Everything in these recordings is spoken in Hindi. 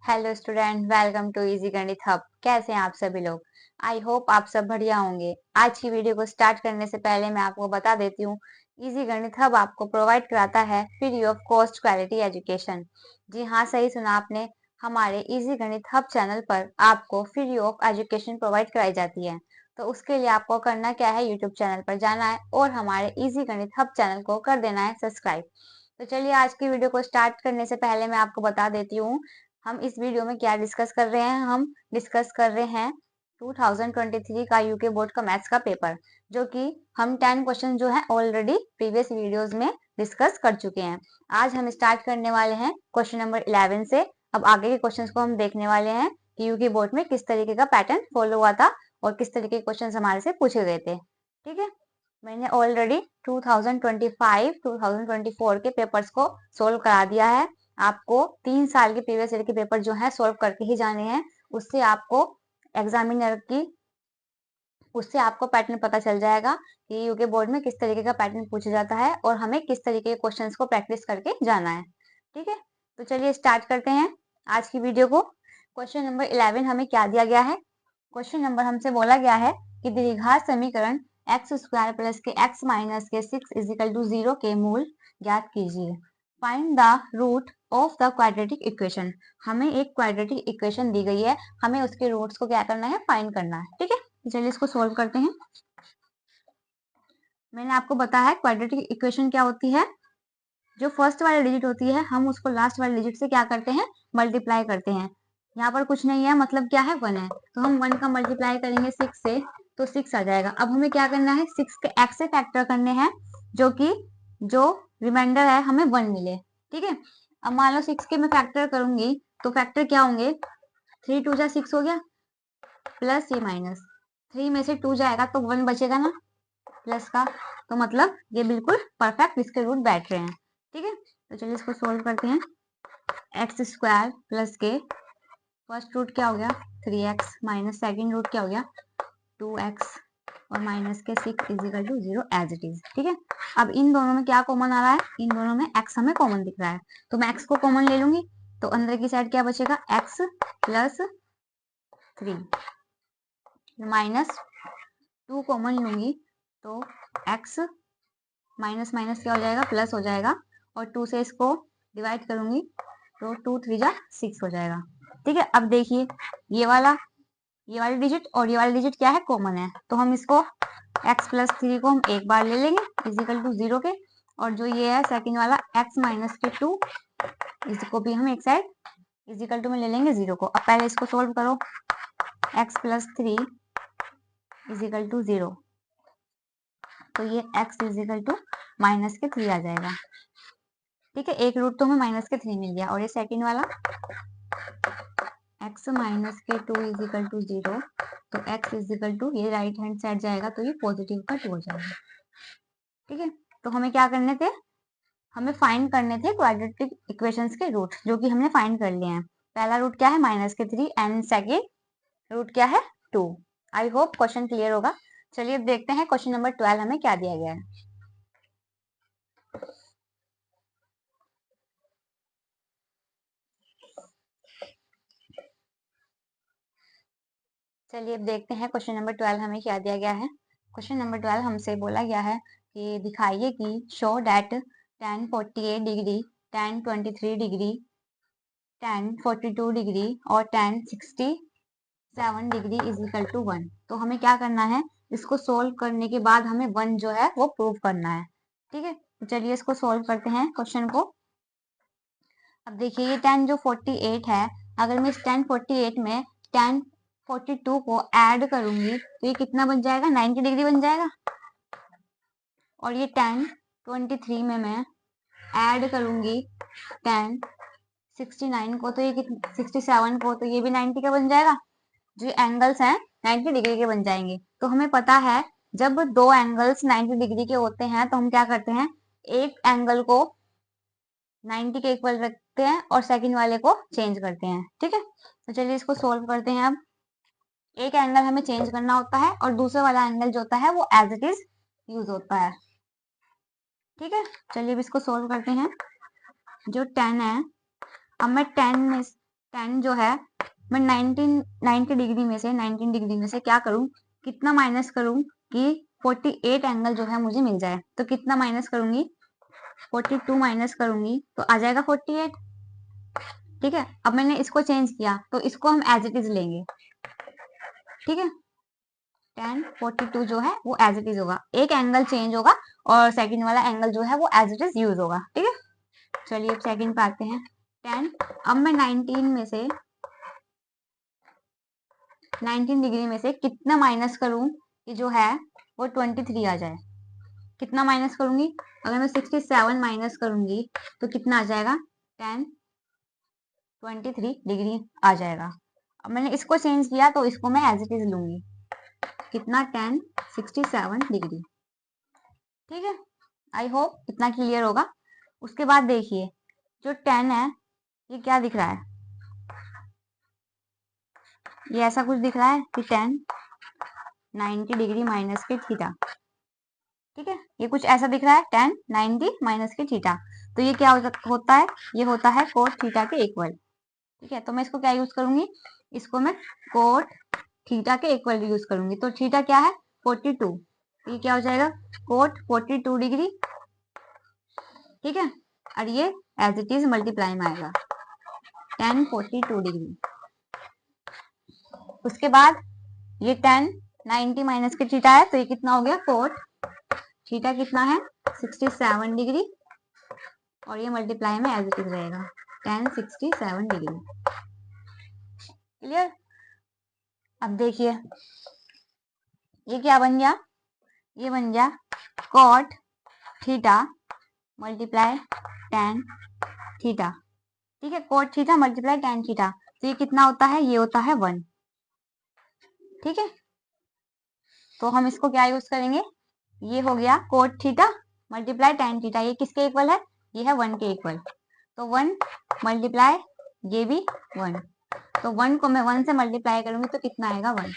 Hello student, welcome to Easy Ganit Hub. कैसे हैं आप सभी लोग? आई होप आप सब बढ़िया होंगे। आज की वीडियो को स्टार्ट करने से पहले मैं आपको बता देती हूँ, इजी गणित हब आपको प्रोवाइड कराता है free of cost quality education. जी हाँ, सही सुना आपने। हमारे इजी गणित हब चैनल पर आपको फ्री ऑफ एजुकेशन प्रोवाइड कराई जाती है। तो उसके लिए आपको करना क्या है, यूट्यूब चैनल पर जाना है और हमारे इजी गणित हब चैनल को कर देना है सब्सक्राइब। तो चलिए, आज की वीडियो को स्टार्ट करने से पहले मैं आपको बता देती हूँ हम इस वीडियो में क्या डिस्कस कर रहे हैं। हम डिस्कस कर रहे हैं 2023 का यूके बोर्ड का मैथ्स का पेपर, जो कि हम 10 क्वेश्चन जो है ऑलरेडी प्रीवियस वीडियोस में डिस्कस कर चुके हैं। आज हम स्टार्ट करने वाले हैं क्वेश्चन नंबर 11 से। अब आगे के क्वेश्चंस को हम देखने वाले हैं कि यूके बोर्ड में किस तरीके का पैटर्न फॉलो हुआ था और किस तरीके के क्वेश्चन हमारे से पूछे गए थे। ठीक है, मैंने ऑलरेडी 2025-2024 के पेपर्स को सोल्व करा दिया है। आपको 3 साल के प्रीवियस ईयर के पेपर जो है सोल्व करके ही जाने हैं। उससे आपको एग्जामिनर की उससे आपको पैटर्न पता चल जाएगा कि यूके बोर्ड में किस तरीके का पैटर्न पूछा जाता है और हमें किस तरीके के क्वेश्चंस को प्रैक्टिस करके जाना है। ठीक है, तो चलिए स्टार्ट करते हैं आज की वीडियो को। क्वेश्चन नंबर 11 हमें क्या दिया गया है? क्वेश्चन नंबर हमसे बोला गया है कि द्विघात समीकरण x square plus k x minus k 6 equal to 0 के मूल ज्ञात कीजिए। Find the root of the quadratic equation. हमें एक क्वाड्रेटिक इक्वेशन दी गई है, हमें उसके रूट्स को क्या करना है, फाइंड करना है। ठीक है, चलिए इसको सोल्व करते हैं। मैंने आपको बताया है क्वाड्रेटिक इक्वेशन क्या होती है। जो फर्स्ट वाली डिजिट होती है हम उसको लास्ट वाली डिजिट से क्या करते हैं, मल्टीप्लाई करते हैं। यहाँ पर कुछ नहीं है, मतलब क्या है, 1 है, तो हम 1 का मल्टीप्लाई करेंगे 6 से तो 6 आ जाएगा। अब हमें क्या करना है, 6 के x से फैक्टर करने हैं, जो रिमाइंडर है हमें 1 मिले। ठीक है, अब मान लो 6 के मैं फैक्टर करूंगी तो फैक्टर क्या होंगे, 3 2 जा 6 हो गया, प्लस ये माइनस 3 में से 2 जाएगा तो 1 बचेगा ना प्लस का, तो मतलब ये बिल्कुल परफेक्ट इसके रूट बैठ रहे हैं। ठीक है, तो चलिए इसको सोल्व करते हैं। एक्स स्क्वायर प्लस के फर्स्ट रूट क्या हो गया 3x माइनस सेकेंड रूट क्या हो गया 2x और minus k 6 equal to 0 as it is. ठीक है, अब इन दोनों में क्या कॉमन आ रहा है, इन दोनों में x हमें कॉमन दिख रहा है, तो मैं x को कॉमन ले लूंगी तो अंदर की साइड क्या बचेगा, x प्लस 3 माइनस 2 कॉमन लूंगी तो x माइनस माइनस क्या हो जाएगा, प्लस हो जाएगा, और 2 से इसको डिवाइड करूंगी तो 2 3 जा 6 हो जाएगा। ठीक है, अब देखिए ये वाली डिजिट और ये वाली डिजिट क्या है, कॉमन है, तो हम इसको x प्लस 3 को हम एक बार ले लेंगे इजिकल टू 0 के, और जो ये है सेकंड वाला x माइनस के 2 इसको भी हम एक साइड इजिकल टू में ले लेंगे 0 को। अब पहले इसको सोल्व करो, x प्लस 3 इजिकल टू 0, तो ये x इजिकल टू माइनस के 3 आ जाएगा। ठीक है, एक रूट तो हमें माइनस के 3 मिल गया, और ये सेकंड वाला x माइनस के 2 इजिकल टू 0, तो x इजिकल टू ये राइट हैंड साइड जाएगा तो ये पॉजिटिव का 2 हो जाएगा। ठीक है, तो हमें क्या करने थे, हमें फाइंड करने थे क्वाड्रेटिक इक्वेशंस के रूट, जो कि हमने फाइंड कर लिए हैं। पहला रूट क्या है, माइनस के 3, एंड सेकेंड रूट क्या है, 2। आई होप क्वेश्चन क्लियर होगा। चलिए देखते हैं क्वेश्चन नंबर 12 हमें क्या दिया गया है। चलिए अब देखते हैं क्वेश्चन नंबर 12 हमें क्या दिया गया है। क्वेश्चन नंबर 12 हमसे बोला गया है कि दिखाइए कि show that tan 48 degree, tan 23 degree, tan 42 degree और tan 67 degree is equal to 1। तो हमें क्या करना है, इसको सोल्व करने के बाद हमें 1 जो है वो प्रूव करना है। ठीक है, तो चलिए इसको सोल्व करते हैं क्वेश्चन को। अब देखिए ये tan जो 48 है, अगर मैं इस tan 48 में tan 42 को ऐड करूंगी तो ये कितना बन जाएगा, 90 डिग्री बन जाएगा। और ये tan 23 में मैं ऐड करूंगी tan 69 को, तो ये 67 को, तो ये भी 90 का बन जाएगा। जो एंगल्स हैं 90 डिग्री के बन जाएंगे। तो हमें पता है जब दो एंगल्स 90 डिग्री के होते हैं तो हम क्या करते हैं, एक एंगल को 90 के इक्वल रखते हैं और सेकंड वाले को चेंज करते हैं। ठीक है, तो चलिए इसको सोल्व करते हैं। अब एक एंगल हमें चेंज करना होता है और दूसरे वाला एंगल जो होता है वो एज इट इज यूज होता है। ठीक है, चलिए अब इसको सोल्व करते हैं। जो tan है, अब मैं tan जो है मैं 90 डिग्री में से 19 डिग्री में से क्या करूं, कितना माइनस करूं कि 48 एंगल जो है मुझे मिल जाए। तो कितना माइनस करूंगी, 42 माइनस करूंगी तो आ जाएगा 48। ठीक है, अब मैंने इसको चेंज किया तो इसको हम एज इट इज लेंगे। ठीक है, tan 42 जो है वो एज इट इज होगा, एक एंगल चेंज होगा और सेकंड वाला एंगल जो है वो एज इट इज यूज होगा। ठीक है, चलिए अब सेकंड पे आते हैं। tan, अब मैं 19 में से 19 डिग्री में से कितना माइनस करूं कि जो है वो 23 आ जाए। कितना माइनस करूंगी, अगर मैं 67 माइनस करूंगी तो कितना आ जाएगा, tan 23 डिग्री आ जाएगा। अब मैंने इसको चेंज किया तो इसको मैं एज इट इज लूंगी, कितना, tan 67 डिग्री। ठीक है, आई होप इतना क्लियर होगा। उसके बाद देखिए जो tan है ये क्या दिख रहा है, ये ऐसा कुछ दिख रहा है कि tan 90 डिग्री माइनस के थीटा। ठीक है, ये कुछ ऐसा दिख रहा है tan 90 माइनस के थीटा। तो ये क्या होता है, ये होता है कोट थीटा के इक्वल। ठीक है, तो मैं इसको क्या यूज करूंगी, इसको मैं कोट थीटा के इक्वल यूज करूंगी। तो थीटा क्या है 42, ये क्या हो जाएगा कोट 42 डिग्री। ठीक है, और ये एज इट इज मल्टीप्लाई में आएगा tan 42 डिग्री। उसके बाद ये tan 90 माइनस के थीटा है तो ये कितना हो गया कोट थीटा कितना है 67 डिग्री और ये मल्टीप्लाई में एज इट इज रहेगा tan 67 डिग्री। क्लियर। अब देखिए ये क्या बन गया, ये बन गया cot theta multiply tan theta. ठीक है, cot theta multiply tan theta, तो ये कितना होता है, ये होता है 1। ठीक है, तो हम इसको क्या यूज करेंगे, ये हो गया coat theta multiply tan theta, ये किसके इक्वल है, ये है 1 के इक्वल। तो 1 मल्टीप्लाई ये भी 1, तो 1 को मैं 1 से मल्टीप्लाई करूंगी तो कितना आएगा 1।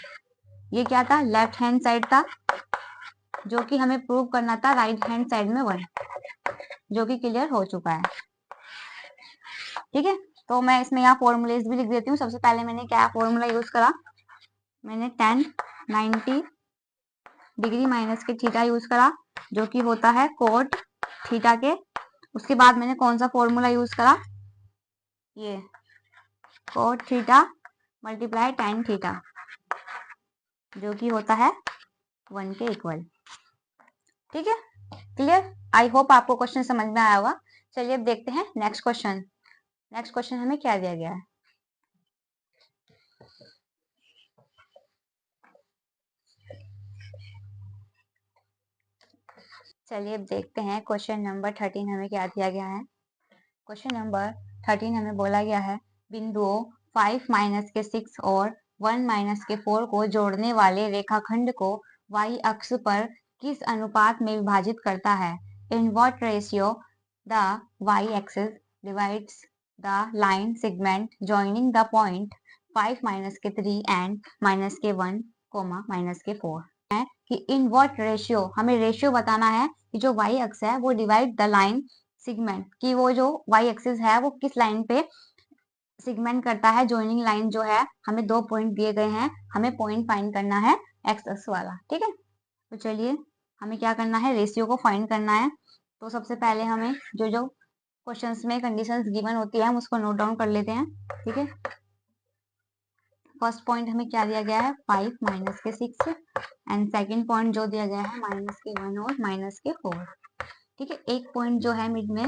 ये क्या था, लेफ्ट हैंड साइड था जो कि हमें प्रूव करना था राइट हैंड साइड में 1, जो कि क्लियर हो चुका है। ठीक है, तो मैं इसमें यहाँ फॉर्मूलेज भी लिख देती हूँ। सबसे पहले मैंने क्या फॉर्मूला यूज करा, मैंने tan 90 डिग्री माइनस के थीटा यूज करा जो कि होता है कोट थीटा के। उसके बाद मैंने कौन सा फॉर्मूला यूज करा, ये coat theta multiply tan theta जो कि होता है 1 के इक्वल। ठीक है, क्लियर। आई होप आपको क्वेश्चन समझ में आया होगा। चलिए अब देखते हैं नेक्स्ट क्वेश्चन। नेक्स्ट क्वेश्चन हमें क्या दिया गया है, चलिए अब देखते हैं क्वेश्चन नंबर 13 हमें क्या दिया गया है। क्वेश्चन नंबर 13 हमें बोला गया है बिंदुओं 5 माइनस के 6 और 1 माइनस के 4 को जोड़ने वाले रेखाखंड को y अक्ष पर किस अनुपात में विभाजित करता है, in what ratio the y axis divides the line segment joining the point 5 minus के 3 एंड माइनस के 1 माइनस के 4 है कि इन व्हाट रेशियो, हमें रेशियो बताना है कि जो y अक्ष है वो डिवाइड द लाइन सेगमेंट, कि वो जो y एक्सिस है वो किस लाइन पे सेगमेंट करता है, जॉइनिंग लाइन जो है, हमें 2 पॉइंट दिए गए हैं, हमें पॉइंट फाइंड करना है एक्स अक्ष वाला। ठीक है, तो चलिए हमें क्या करना है, रेशियो को फाइंड करना है। तो सबसे पहले हमें जो जो क्वेश्चंस में कंडीशंस गिवन होती है हम उसको नोट डाउन कर लेते हैं। ठीक है, फर्स्ट पॉइंट हमें क्या दिया गया है 5 minus k 6 and second point जो दिया गया है माइनस के 1 और माइनस के 4। ठीक है, एक पॉइंट जो है मिड में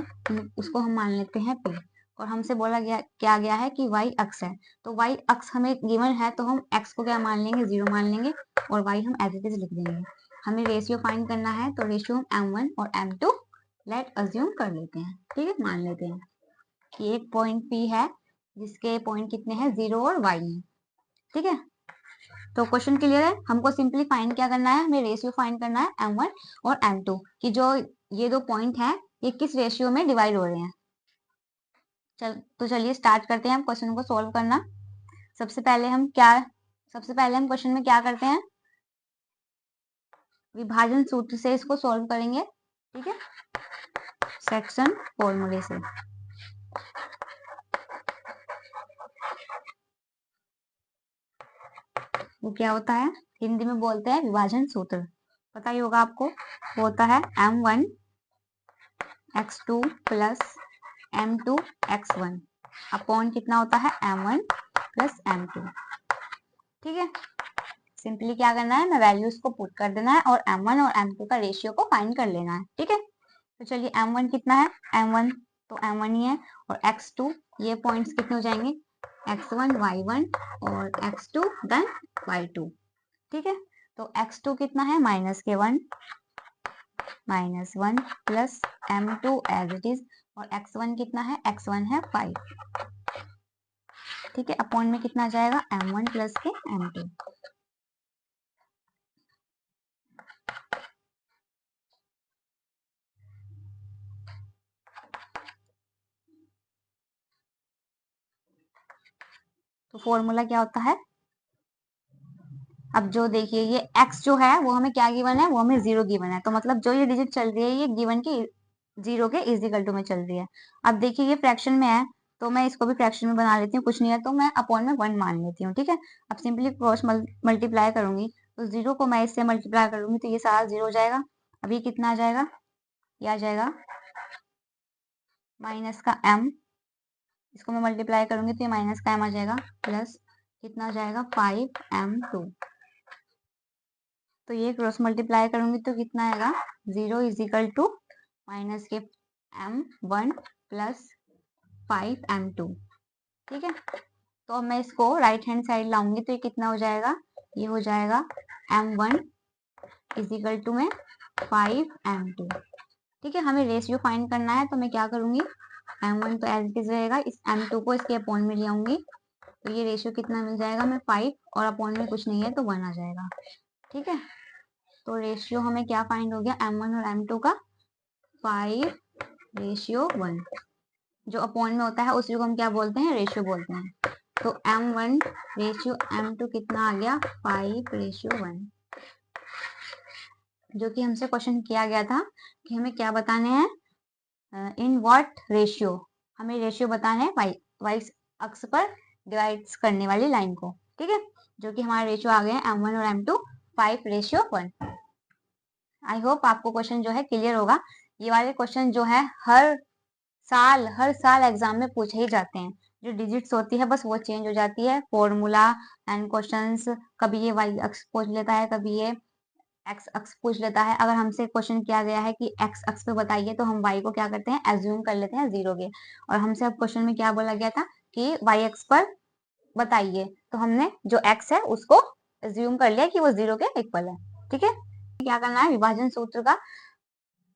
उसको हम मान लेते हैं P, और हमसे बोला गया क्या गया है कि y अक्ष है, तो y अक्ष हमें गिवन है तो हम x को क्या मान लेंगे 0 मान लेंगे और y हम एज इट इज लिख देंगे। हमें रेशियो फाइंड करना है तो रेशियो हम m1 और m2 लेट अज्यूम कर लेते हैं। ठीक है, मान लेते हैं कि एक पॉइंट P है जिसके पॉइंट कितने हैं 0 और y है। ठीक है, तो क्वेश्चन क्लियर है। हमको सिंपली फाइंड क्या करना है, हमें रेशियो फाइंड करना है m1 और m2 कि जो ये दो पॉइंट हैं ये किस रेशियो में डिवाइड हो रहे हैं। तो चलिए स्टार्ट करते हैं हम क्वेश्चन को सॉल्व करना। सबसे पहले हम क्वेश्चन में क्या करते हैं, विभाजन सूत्र से इसको सॉल्व करेंगे। ठीक है, सेक्शन फॉर्मूले से। वो क्या होता है, हिंदी में बोलते हैं विभाजन सूत्र, पता ही होगा आपको। वो होता है m1 x2 plus m2 x1 upon कितना होता है m1 प्लस m2। ठीक है, सिंपली क्या करना है, मैं वैल्यूज को पुट कर देना है और m1 और m2 का रेशियो को फाइंड कर लेना है। ठीक है, तो चलिए m1 कितना है, m1 तो m1 ही है, और x2 ये पॉइंट्स कितने हो जाएंगे, x1 y1 और x2 देन y2। ठीक है, तो x2 कितना है -1 plus m2 as it is, और x1 कितना है, x1 है 5। ठीक है, अपॉन में कितना आ जाएगा m1 प्लस के m2। तो फॉर्मूला क्या होता है, अब जो देखिए ये x जो है वो हमें क्या गिवन है, वो हमें 0 गिवन है, तो मतलब जो ये डिजिट चल रही है ये गिवन के 0 के इक्वल टू में चल रही है। अब देखिए ये फ्रैक्शन में है, तो मैं इसको भी फ्रैक्शन में बना लेती हूँ, कुछ नहीं है तो मैं अपॉन में 1 मान लेती हूँ। ठीक है, अब सिंपली क्रॉस मल्टीप्लाई करूंगी, तो 0 को मैं इससे मल्टीप्लाई करूंगी तो ये सारा 0 हो जाएगा। अभी कितना आ जाएगा, ये आ जाएगा माइनस का m, इसको मैं मल्टीप्लाई करूंगी तो ये माइनस का m आ जाएगा, प्लस कितना आ जाएगा 5m2। तो ये क्रॉस मल्टीप्लाई करूंगी तो कितना आएगा, 0 इज इक्वल टू माइनस के m1 प्लस 5m2। ठीक है, तो अब मैं इसको राइट हैंड साइड लाऊंगी तो ये कितना हो जाएगा, ये हो जाएगा m1 इज इक्वल टू में 5m2। ठीक है, हमें रेशियो फाइंड करना है, तो मैं क्या करूंगी, m1 तो एज इट इज रहेगा, इस m2 को इसके अपॉन में ले आऊंगी, तो ये रेशियो कितना मिल जाएगा, मैं 5 और अपॉन में कुछ नहीं है तो 1 आ जाएगा। ठीक है, तो रेशियो हमें क्या फाइंड हो गया, m1 और m2 का 5:1। जो अपॉन में होता है उसी को हम क्या बोलते हैं, रेशियो बोलते हैं। तो m1 रेशियो m2 कितना आ गया, 5:1, जो कि हमसे क्वेश्चन किया गया था कि हमें क्या बताने हैं, इन व्हाट रेशियो, हमें रेशियो बताना है वाई अक्ष पर डिवाइड करने वाली लाइन को। ठीक है, जो कि हमारा रेशियो आ गया है m1 और m2 5:1। आई होप आपको क्वेश्चन जो है क्लियर होगा। ये वाले क्वेश्चन जो है हर साल एग्जाम में पूछे ही जाते हैं। जो डिजिट्स होती है बस वो चेंज हो जाती है, फॉर्मूला एंड क्वेश्चंस, कभी ये वाई अक्ष पूछ लेता है, कभी ये एक्स अक्ष पूछ लेता है। अगर हमसे क्वेश्चन किया गया है कि एक्स अक्ष पे बताइए तो हम वाई को क्या करते हैं, एज्यूम कर लेते हैं 0 के। और हमसे अब क्वेश्चन में क्या बोला गया था कि वाई अक्ष पर बताइए, तो हमने जो एक्स है उसको एज्यूम कर लिया कि वो 0 के इक्वल है। ठीक है, क्या करना है, विभाजन सूत्र का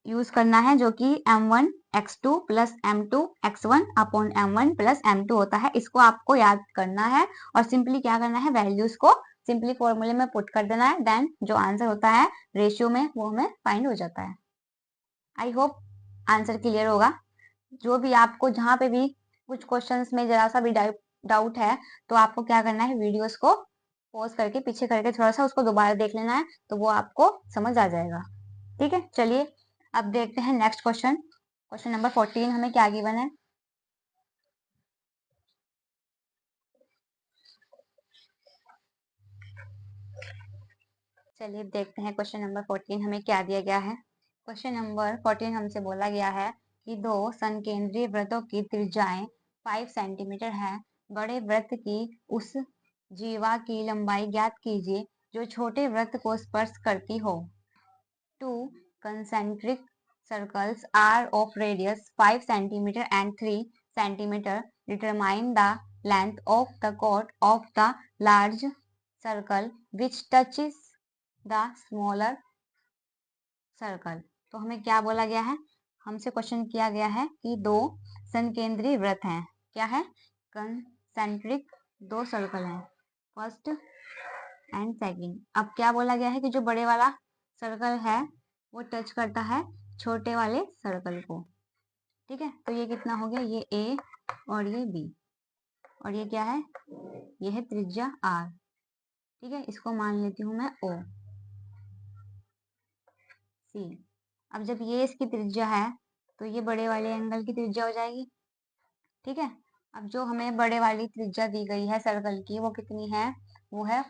यूज करना है, जो कि m1 x2 plus m2 x1 upon m1 plus m2 होता है। इसको आपको याद करना है और सिंपली क्या करना है, वैल्यूज को सिंपली फॉर्मूले में पुट कर देना है, देन जो आंसर होता है रेशियो में वो हमें फाइंड हो जाता है। आई होप आंसर क्लियर होगा। जो भी आपको जहाँ पे भी कुछ क्वेश्चंस में जरा सा भी डाउट है तो आपको क्या करना है, वीडियोस को पॉज करके पीछे करके थोड़ा सा उसको दोबारा देख लेना है, तो वो आपको समझ आ जाएगा। ठीक है, चलिए अब देखते हैं नेक्स्ट क्वेश्चन। क्वेश्चन नंबर 14 हमें क्या गिवन है, चलिए देखते हैं क्वेश्चन नंबर 14 हमें क्या दिया गया है। क्वेश्चन नंबर 14 हमसे बोला गया है कि दो संकेंद्रीय वृत्तों की त्रिज्याएं 5 सेंटीमीटर है। बड़े वृत्त की उस जीवा की लंबाई ज्ञात कीजिए जो छोटे वृत्त को स्पर्श करती हो। Two concentric circles are of radius 5 centimeter and 3 centimeter. Determine the length of the chord of the large circle which touches the smaller circle. तो हमें क्या बोला गया है, हमसे क्वेश्चन किया गया है कि दो संकेंद्रीय वृत्त हैं। क्या है, कंसेंट्रिक, दो सर्कल हैं, फर्स्ट एंड सेकंड। अब क्या बोला गया है कि जो बड़े वाला सर्कल है वो टच करता है छोटे वाले सर्कल को। ठीक है, तो ये कितना हो गया, ये ए और ये बी, और ये क्या है, ये है त्रिज्या आर। ठीक है, इसको मान लेती हूँ मैं ओ सी। अब जब ये इसकी त्रिज्या है तो ये बड़े वाले एंगल की त्रिज्या हो जाएगी। ठीक है, अब जो हमें बड़े वाली त्रिज्या दी गई है सर्कल की वो कितनी है, वो है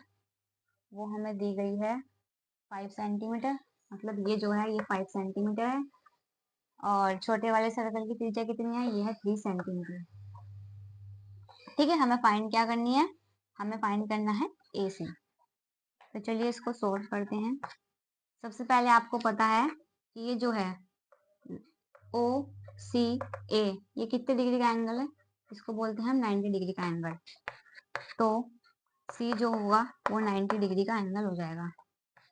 वो हमें दी गई है 5 सेंटीमीटर, मतलब ये जो है ये 5 सेंटीमीटर है, और छोटे वाले सर्कल की त्रिज्या कितनी है, ये है 3 सेंटीमीटर। ठीक है, हमें फाइंड क्या करनी है, हमें फाइंड करना है AC। तो चलिए इसको सोल्व करते हैं। सबसे पहले आपको पता है कि ये जो है OCA ये कितने डिग्री का एंगल है, इसको बोलते हैं हम 90 डिग्री का एंगल। तो C जो होगा वो 90 डिग्री का एंगल हो जाएगा।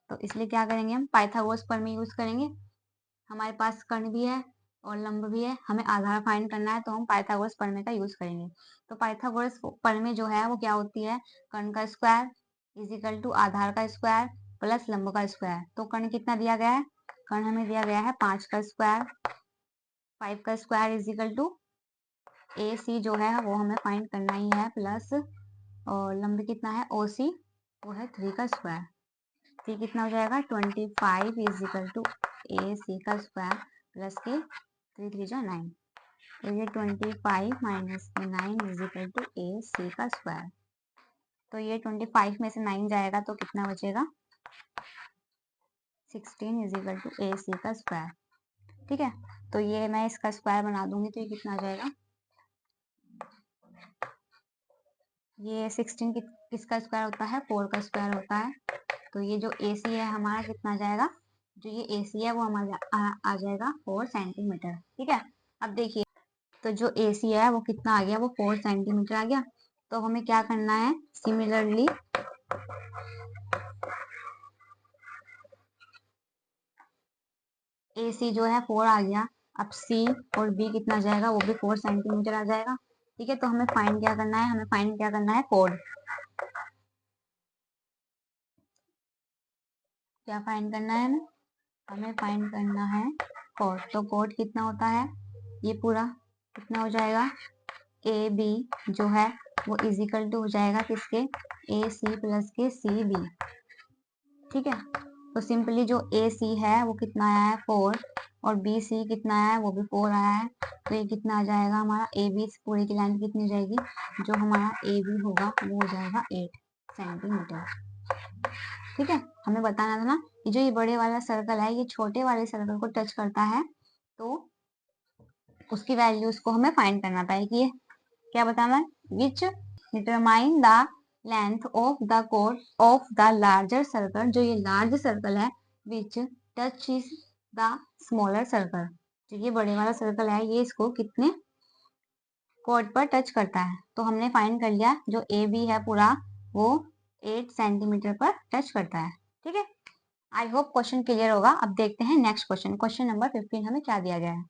तो इसलिए क्या करेंगे, हम पाइथागोरस प्रमेय यूज करेंगे। हमारे पास कर्ण भी है और लंब भी है, हमें आधार फाइंड करना है, तो हम पाइथागोरस प्रमेय का यूज करेंगे। तो पाइथागोरस प्रमेय जो है वो क्या होती है, कर्ण का स्क्वायर इज इक्वल टू आधार का स्क्वायर प्लस लंब का स्क्वायर। तो कर्ण कितना दिया गया है, कर्ण हमें दिया गया है 5 का स्क्वायर, 5 का square is equal to AC जो है वो हमें फाइंड करना ही है, प्लस और लंब कितना है OC वो है 3 का स्क्वायर। C कितना हो जाएगा 25 इज इक्वल टू AC का स्क्वायर प्लस के 3 3 जा 9। तो ये 25 minus 9 is equal to AC का स्क्वायर। तो ये 25 में से 9 जाएगा तो कितना बचेगा, 16 इज इक्वल टू AC का स्क्वायर। ठीक है, तो ये मैं इसका स्क्वायर बना दूंगी तो ये कितना आ जाएगा, ये 16 किसका स्क्वायर होता है, 4 का स्क्वायर होता है। तो ये जो AC है हमारा कितना आ जाएगा, जो ये AC है वो हमारा आ जाएगा 4 सेंटीमीटर। ठीक है, अब देखिए तो जो AC है वो कितना आ गया, वो 4 सेंटीमीटर आ गया। तो हमें क्या करना है, सिमिलरली AC जो है 4 आ गया, अब C और B कितना जाएगा, वो भी 4 सेंटीमीटर आ जाएगा। ठीक है, तो हमें फाइंड क्या करना है, हमें फाइंड क्या करना है, कोड। क्या फाइंड करना है हमें, हमें फाइंड करना है कोड। तो कोड कितना होता है, ये पूरा कितना हो जाएगा, AB जो है वो इजिकल टू हो जाएगा किसके, AC प्लस के CB। ठीक है, तो सिंपली जो AC है वो कितना आया है 4 और BC कितना आया है, वो भी 4 आया है। तो ये कितना आ जाएगा हमारा, AB पूरी की लेंथ कितनी हो जाएगी, जो हमारा AB होगा वो हो जाएगा 8 सेंटीमीटर। ठीक है, हमें बताना था ना कि जो ये बड़े वाला सर्कल है ये छोटे वाले सर्कल को टच करता है, तो उसकी वैल्यूज को हमें फाइंड करना था कि ये क्या बताना है, विच determine the length of the code of the larger circle, जो ये लार्ज सर्कल है, विच touch is the smaller circle, जो ये बड़े वाला सर्कल है ये इसको कितने कोड पर टच करता है। तो हमने फाइंड कर लिया जो AB है पूरा वो 8 सेंटीमीटर पर टच करता है। ठीक है, आई होप क्वेश्चन क्लियर होगा। अब देखते हैं नेक्स्ट क्वेश्चन, क्वेश्चन नंबर 15 हमें क्या दिया गया है।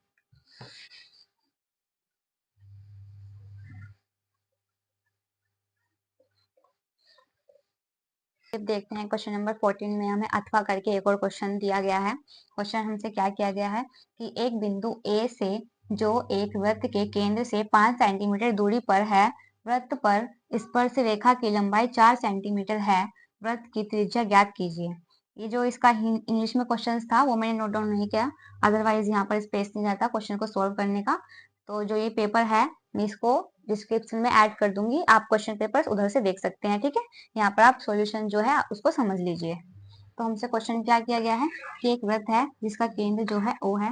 देखते हैं क्वेश्चन नंबर 14 में हमें अथवा करके एक और क्वेश्चन दिया गया है। क्वेश्चन हमसे क्या किया गया है कि एक बिंदु A से जो एक वृत्त के केंद्र से 5 सेंटीमीटर दूरी पर है, वृत्त पर स्पर्श रेखा की लंबाई 4 सेंटीमीटर है, वृत्त की त्रिज्या ज्ञात कीजिए। ये जो इसका इंग्लिश में क्वेश्चन था वो मैंने नोट डाउन नहीं किया, अदरवाइज यहाँ पर स्पेस नहीं रहता क्वेश्चन को सोल्व करने का। तो जो ये पेपर है मैं इसको डिस्क्रिप्शन में ऐड कर दूंगी, आप क्वेश्चन पेपर उधर से देख सकते हैं। ठीक है, यहाँ पर आप सॉल्यूशन जो है उसको समझ लीजिए। तो हमसे क्वेश्चन क्या किया गया है कि एक वृत्त है जिसका केंद्र जो है O है,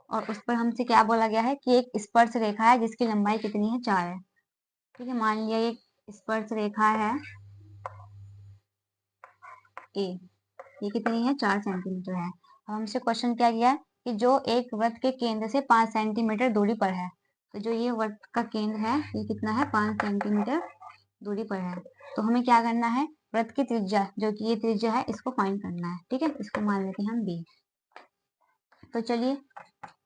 और उस पर हमसे क्या बोला गया है कि एक स्पर्श रेखा है जिसकी लंबाई कितनी है, 4 है। ठीक है, मान लिया एक स्पर्श रेखा है A, ये कितनी है, 4 सेंटीमीटर है। अब हमसे क्वेश्चन क्या किया है कि जो एक वृत्त के केंद्र से 5 सेंटीमीटर दूरी पर है, तो जो ये वृत्त का केंद्र है ये कितना है, 5 सेंटीमीटर दूरी पर है। तो हमें क्या करना है, वृत्त की त्रिज्या जो कि ये त्रिज्या है इसको फाइंड करना है। ठीक है, इसको मान लेते हैं हम B। तो चलिए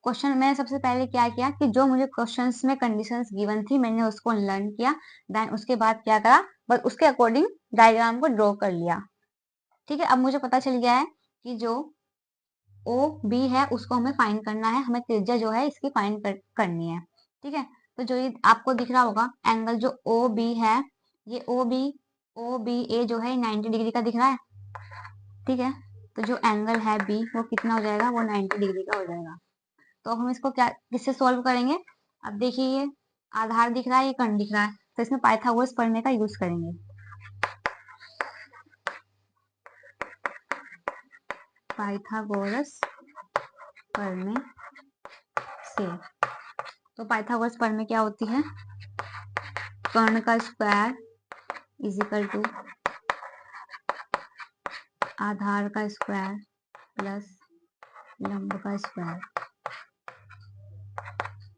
क्वेश्चन में सबसे पहले क्या किया कि जो मुझे क्वेश्चंस में कंडीशंस गिवन थी मैंने उसको लर्न किया, देन उसके बाद क्या करा, बस उसके अकॉर्डिंग डायग्राम को ड्रॉ कर लिया। ठीक है, अब मुझे पता चल गया है कि जो OB है उसको हमें फाइंड करना है, हमें त्रिज्या जो है इसकी फाइंड करनी है। ठीक है, तो जो ये आपको दिख रहा होगा एंगल जो OB है, ये OBA जो है 90 डिग्री का दिख रहा है। ठीक है, तो जो एंगल है B वो कितना हो जाएगा, वो 90 डिग्री का हो जाएगा। तो हम इसको क्या किससे सॉल्व करेंगे, अब देखिए ये आधार दिख रहा है, ये कर्ण दिख रहा है, तो इसमें पाइथागोरस प्रमेय का यूज करेंगे। पाइथागोरस प्रमेय से। तो पाइथागोरस प्रमेय क्या होती है? कर्ण का स्क्वायर इज इक्वल टू आधार का स्क्वायर प्लस लंब का स्क्वायर।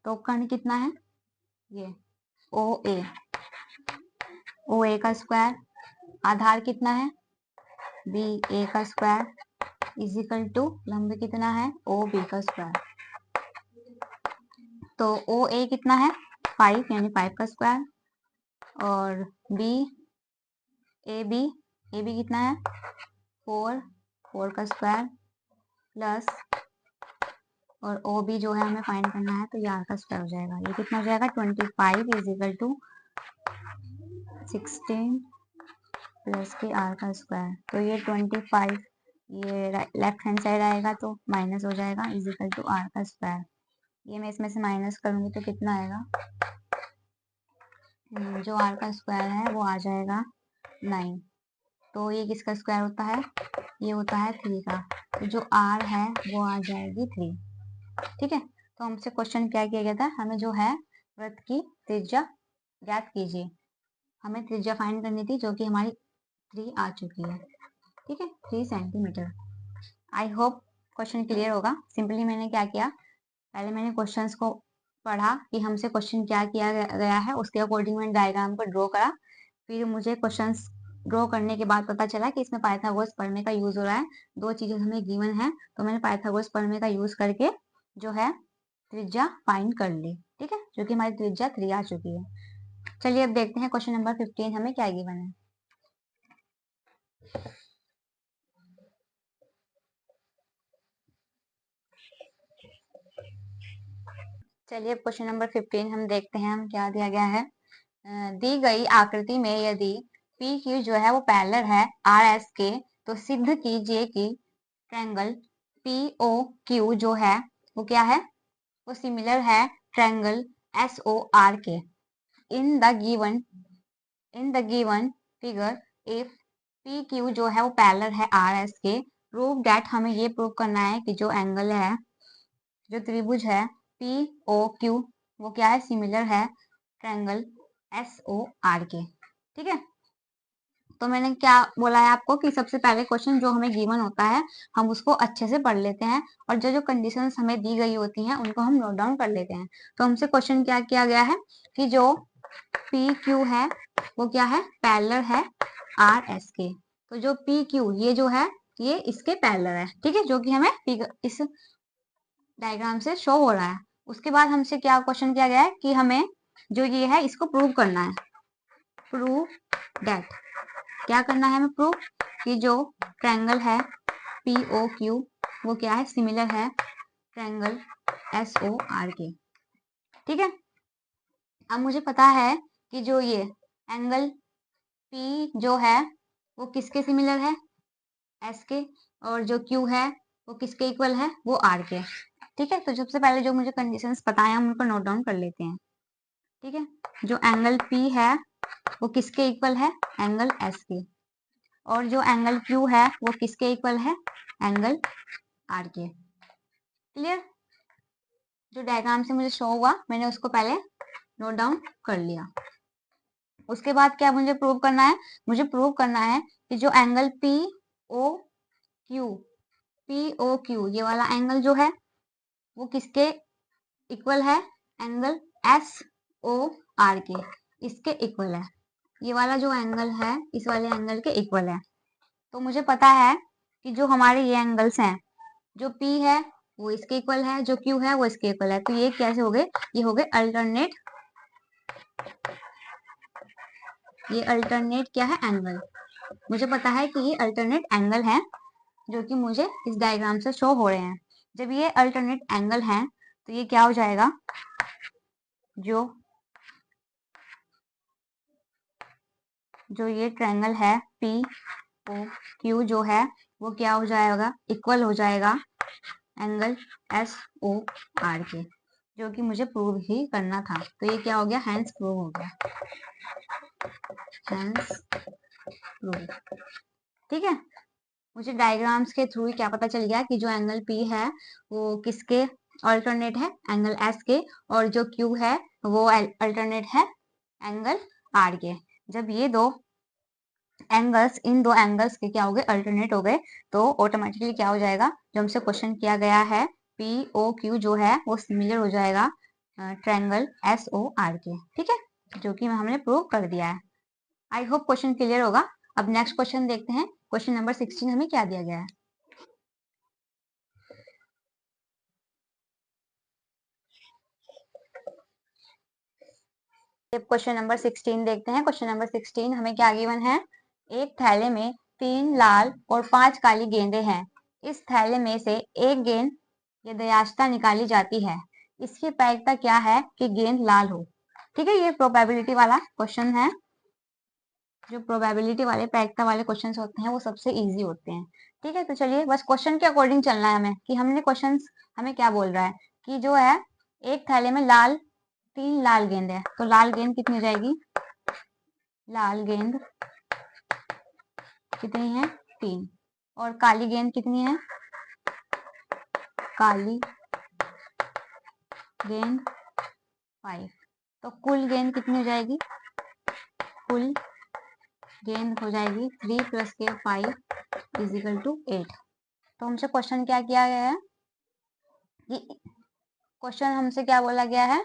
तो कर्ण कितना है? ये ओ ए का स्क्वायर, आधार कितना है? बी ए का स्क्वायर इज इक्वल टू लंब कितना है? ओ बी का स्क्वायर। तो ओ ए कितना है? 5 यानी 5 का स्क्वायर, और बी ए बी कितना है? 4 का स्क्वायर प्लस, और ओ बी जो है हमें फाइंड करना है, तो ये आर का स्क्वायर हो जाएगा। ये कितना हो जाएगा? 25 इज इक्वल टू 16 प्लस के आर का स्क्वायर। तो ये 25 ये लेफ्ट हैंड साइड आएगा तो माइनस हो जाएगा, इज इक्वल टू आर का स्क्वायर। ये मैं इसमें से माइनस करूंगी तो कितना आएगा? जो आर का स्क्वायर है वो आ जाएगा 9। तो ये किसका स्क्वायर होता है? ये होता है 3 का। तो जो आर है वो आ जाएगी 3। ठीक है, तो हमसे क्वेश्चन क्या किया गया था? हमें जो है वृत्त की त्रिज्या ज्ञात कीजिए। हमें त्रिज्या फाइंड करनी थी, जो कि हमारी 3 आ चुकी है। ठीक है, 3 centimetre. I hope question clear होगा। सिंपली मैंने क्या किया, पहले मैंने क्वेश्चंस को पढ़ा कि हमसे क्वेश्चन क्या किया गया है, उसके अकॉर्डिंग मैंने डायग्राम को ड्रॉ करा। फिर मुझे क्वेश्चंस ड्रॉ करने के बाद पता चला कि इसमें पाइथागोरस प्रमेय का यूज हो रहा है। 2 चीजें हमें गिवन है, तो मैंने पाइथागोरस प्रमेय का यूज करके जो है त्रिज्या फाइंड कर ली। ठीक है, जो कि हमारी त्रिज्या 3 आ चुकी है। चलिए अब देखते हैं क्वेश्चन नंबर 15 हमें क्या गिवन है। चलिए क्वेश्चन नंबर 15 हम देखते हैं हम क्या दिया गया है। दी गई आकृति में यदि पी क्यू जो है वो पैरेलल है आर एस के, तो सिद्ध कीजिए कि ट्रायंगल पी ओ क्यू जो है वो क्या है? वो सिमिलर है ट्रायंगल एस ओ आर के। In the given figure if P Q जो है वो पैरेलल है आर एस के, प्रूव दैट। हमें ये प्रूव करना है कि जो एंगल है, जो त्रिभुज है पी ओ क्यू, वो क्या है? सिमिलर है ट्रायंगल एस ओ आर के। ठीक है, तो मैंने क्या बोला है आपको कि सबसे पहले क्वेश्चन जो हमें गिवन होता है हम उसको अच्छे से पढ़ लेते हैं, और जो जो कंडीशंस हमें दी गई होती हैं उनको हम नोट डाउन कर लेते हैं। तो हमसे क्वेश्चन क्या किया गया है कि जो पी क्यू है वो क्या है? पैरेलल है आर एस के। तो जो पी क्यू ये जो है ये इसके पैरेलल है। ठीक है, जो कि हमें इस डायग्राम से शो हो रहा है। उसके बाद हमसे क्या क्वेश्चन किया गया है कि हमें जो ये है इसको प्रूव करना है। प्रूव दैट, क्या करना है हमें? प्रूव कि जो ट्रायंगल है पी ओ क्यू वो क्या है? सिमिलर है ट्रायंगल एस ओ आर के। ठीक है, अब मुझे पता है कि जो ये एंगल पी जो है वो किसके सिमिलर है? एस के। और जो क्यू है वो किसके इक्वल है? वो आर के। ठीक है, तो सबसे पहले जो मुझे कंडीशंस पता है हम उनको नोट डाउन कर लेते हैं। ठीक है, जो एंगल पी है वो किसके इक्वल है? एंगल एस के। और जो एंगल क्यू है वो किसके इक्वल है? एंगल आर के। क्लियर? जो डायग्राम से मुझे शो हुआ मैंने उसको पहले नोट डाउन कर लिया। उसके बाद क्या मुझे प्रूव करना है? मुझे प्रूव करना है कि जो एंगल पी ओ क्यू ये वाला एंगल जो है वो किसके इक्वल है? एंगल एस ओ आर के, इसके इक्वल है। ये वाला जो एंगल है इस वाले एंगल के इक्वल है। तो मुझे पता है कि जो हमारे ये एंगल्स हैं, जो P है वो इसके इक्वल है, जो Q है वो इसके इक्वल है। तो ये कैसे हो गए? ये हो गए अल्टरनेट, ये अल्टरनेट क्या है? एंगल। मुझे पता है कि ये अल्टरनेट एंगल है जो कि मुझे इस डायग्राम से शो हो रहे हैं। जब ये अल्टरनेट एंगल है तो ये क्या हो जाएगा? जो ये ट्रायंगल है पी ओ क्यू जो है वो क्या हो जाएगा? इक्वल हो जाएगा एंगल एस ओ आर के, जो कि मुझे प्रूव ही करना था। तो ये क्या हो गया? हैंस प्रूव हो गया, हैंस प्रूव। ठीक है, मुझे डायग्राम्स के थ्रू ही क्या पता चल गया कि जो एंगल P है वो किसके अल्टरनेट है, एंगल S के, और जो Q है वो अल्टरनेट है एंगल R के। जब ये दो एंगल्स, इन दो एंगल्स के क्या हो गए, अल्टरनेट हो गए, तो ऑटोमेटिकली क्या हो जाएगा, जो हमसे क्वेश्चन किया गया है POQ जो है वो सिमिलर हो जाएगा ट्रायंगल SOR के। ठीक है, जो कि हमने प्रूव कर दिया है। आई होप क्वेश्चन क्लियर होगा। अब नेक्स्ट क्वेश्चन देखते हैं। क्वेश्चन नंबर 16 हमें क्या दिया गया है। क्वेश्चन नंबर 16 देखते हैं। क्वेश्चन नंबर 16 हमें क्या गिवन है, एक थैले में 3 लाल और 5 काली गेंदें हैं। इस थैले में से एक गेंद यदयाश्ता निकाली जाती है। इसकी प्रायिकता क्या है कि गेंद लाल हो। ठीक है, ये प्रोबेबिलिटी वाला क्वेश्चन है। जो प्रोबेबिलिटी वाले प्रायिकता वाले क्वेश्चंस होते हैं वो सबसे इजी होते हैं। ठीक है, तो चलिए बस क्वेश्चन के अकॉर्डिंग चलना है हमें, कि हमने क्वेश्चन हमें क्या बोल रहा है कि जो है एक थैले में 3 लाल गेंद है, तो लाल गेंद कितनी हो जाएगी, लाल गेंद कितनी है 3, और काली गेंद कितनी है, काली गेंद 5, तो कुल गेंद कितनी हो जाएगी, कुल गेंद हो जाएगी 3 + के 5 = 8। तो हमसे क्वेश्चन क्या किया गया है कि क्वेश्चन हमसे क्या बोला गया है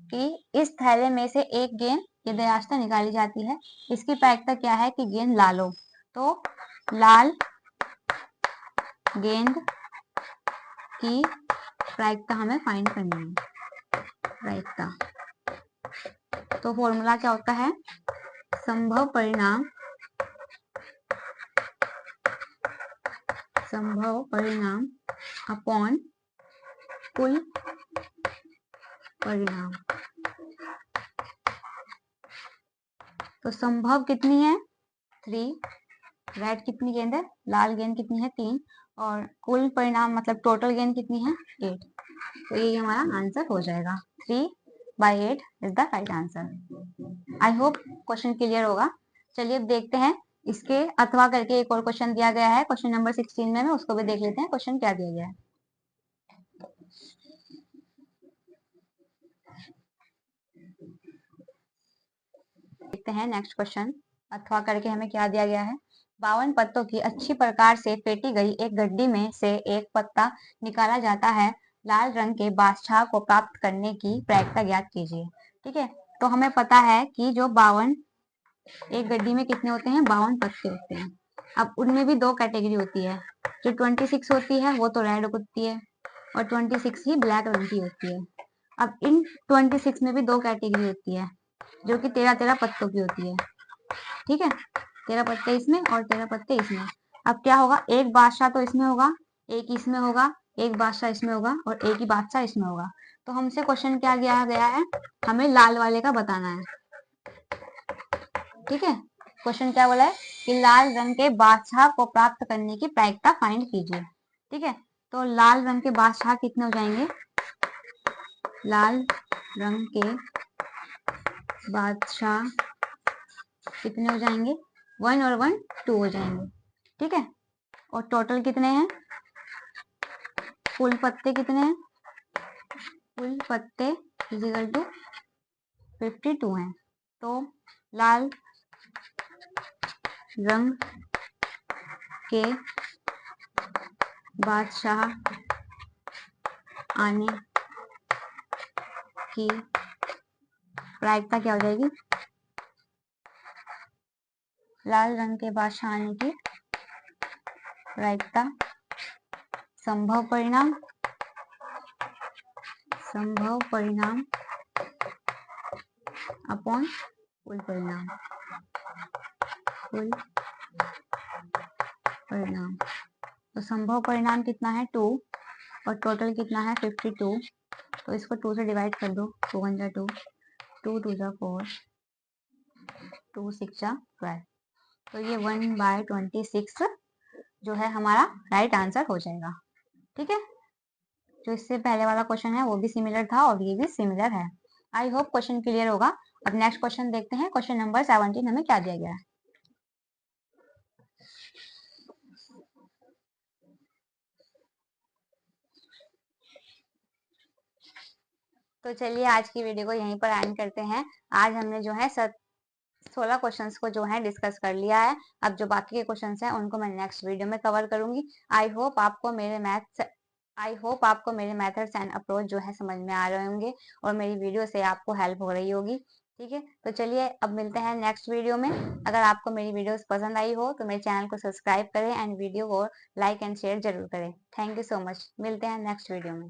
कि इस थैले में से एक गेंद यदयाश्ता निकाली जाती है, इसकी प्रायिकता क्या है कि गेंद लाल हो। तो लाल गेंद की प्रायिकता हमें फाइंड करनी है, प्रायिकता। तो फॉर्मूला क्या होता है, संभव परिणाम अपॉन कुल परिणाम। तो संभव कितनी है 3, रेड कितनी गेंद है, लाल गेंद कितनी है 3, और कुल परिणाम मतलब टोटल गेंद कितनी है 8। तो ये हमारा आंसर हो जाएगा, 3/8 is the right answer. I hope question clear होगा। चलिए अब देखते हैं, इसके अथवा करके एक और क्वेश्चन दिया गया है क्वेश्चन नंबर 16 में, उसको भी देख लेते हैं क्वेश्चन क्या दिया गया है। देखते हैं नेक्स्ट क्वेश्चन, अथवा करके हमें क्या दिया गया है। 52 पत्तों की अच्छी प्रकार से फेंटी गई एक गड्डी में से एक पत्ता निकाला जाता है। लाल रंग के बादशाह को प्राप्त करने की प्रायिकता ज्ञात कीजिए। ठीक है, तो हमें पता है कि जो 52, एक गड्डी में कितने होते हैं, 52 पत्ते होते हैं। अब उनमें भी 2 कैटेगरी होती है, जो 26 होती है वो तो रेड होती है, और 26 ही ब्लैक रंग की होती है। अब इन 26 में भी 2 कैटेगरी होती है, जो कि 13 पत्तों की होती है। ठीक है, 13 पत्ते इसमें और 13 पत्ते इसमें। अब क्या होगा, एक बादशाह तो इसमें होगा, एक इसमें होगा, एक बादशाह इसमें होगा, और एक ही बादशाह इसमें होगा। तो हमसे क्वेश्चन क्या किया गया है, हमें लाल वाले का बताना है। ठीक है, क्वेश्चन क्या बोला है कि लाल रंग के बादशाह को प्राप्त करने की प्रायिकता फाइंड कीजिए। ठीक है, तो लाल रंग के बादशाह कितने हो जाएंगे, लाल रंग के बादशाह कितने हो जाएंगे, 1 और 1 2 हो जाएंगे। ठीक है, और टोटल कितने हैं, कुल पत्ते कितने हैं, कुल पत्ते = 52 हैं। तो लाल रंग के बादशाह आने की प्रायिकता क्या हो जाएगी, लाल रंग के बादशाह आने की प्रायिकता संभव परिणाम अपॉन कुल परिणाम, तो संभव परिणाम कितना है 2, और टोटल कितना है 52। तो इसको 2 से डिवाइड कर दो, 2 × 2, 2 × 2 = 4, 2 × 6 = 12। तो ये 1/26 जो है हमारा राइट आंसर हो जाएगा। ठीक है, जो इससे पहले वाला क्वेश्चन है वो भी सिमिलर था और ये भी सिमिलर है। आई होप क्वेश्चन क्लियर होगा। अब नेक्स्ट क्वेश्चन देखते हैं। क्वेश्चन नंबर 17 हमें क्या दिया गया है। तो चलिए आज की वीडियो को यहीं पर एंड करते हैं। आज हमने जो है 16 क्वेश्चंस को जो है डिस्कस कर लिया है। अब जो बाकी के क्वेश्चंस हैं उनको मैं नेक्स्ट वीडियो में कवर करूंगी। आई होप आपको मेरे मेथड्स एंड अप्रोच जो है समझ में आ रहे होंगे और मेरी वीडियो से आपको हेल्प हो रही होगी। ठीक है, तो चलिए अब मिलते हैं नेक्स्ट वीडियो में। अगर आपको मेरी वीडियोस पसंद आई हो तो मेरे चैनल को सब्सक्राइब करें एंड वीडियो को लाइक एंड शेयर जरूर करें। Thank you so much. मिलते हैं नेक्स्ट वीडियो में।